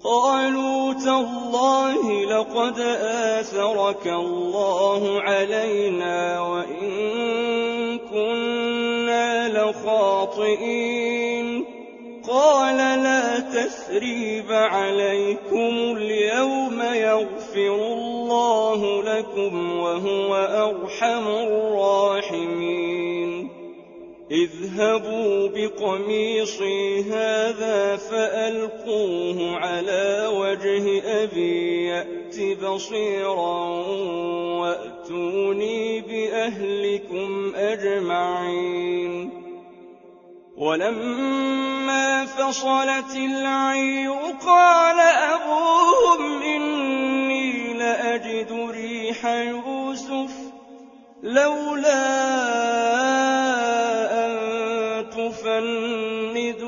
قالوا تالله لقد آثرك الله علينا وإن كنا لخاطئين قال لا تثريب عليكم اليوم يغفر الله لكم وهو أرحم الراحمين اذهبوا بقميصي هذا فألقوه على وجه أبي يأت بصيرا وأتوني بأهلكم أجمعين ولما فصلت العير قال أبوهم إني لأجد ريح يوسف لولا أن تفندون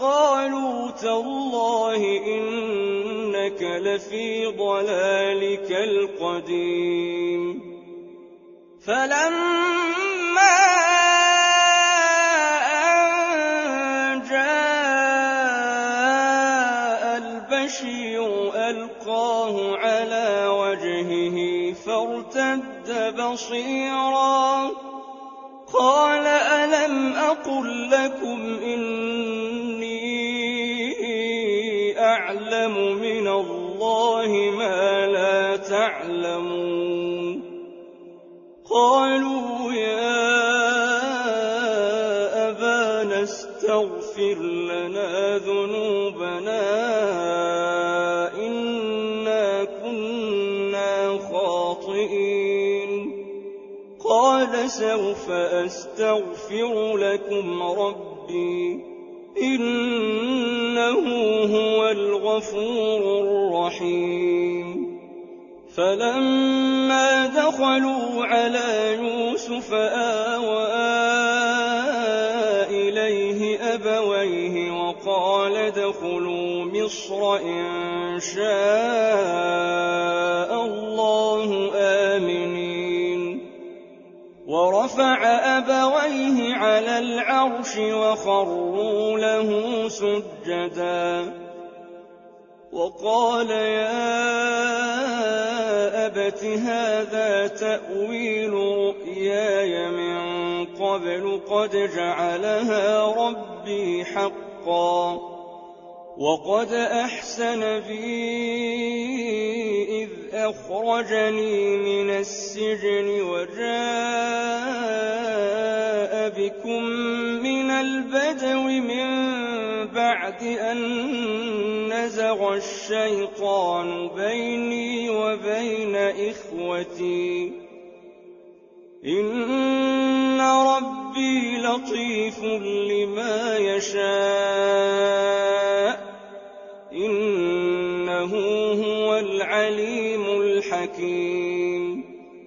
قالوا تالله إنك لفي ضلالك القديم فلما أن جاء البشير ألقاه على وجهه فارتد بصيرا قال ألم أقل لكم إني أعلم من الله ما لا تعلمون قالوا يا أبانا استغفر لنا ذنوبنا إنا كنا خاطئين قال سوف أستغفر لكم ربي إنه هو الغفور الرحيم فلما دخلوا على يوسف آوى إليه أبويه وقال ادخلوا مصر إن شاء الله آمنين ورفع أبويه على العرش وخروا له سجدا وقال يا أبت هذا تأويل رؤياي من قبل قد جعلها ربي حقا وقد أحسن بي إذ أخرجني من السجن وجاء بكم من البدو من بعد أن نزغ الشيطان بيني وبين إخوتي إن ربي لطيف لما يشاء إنه هو العليم الحكيم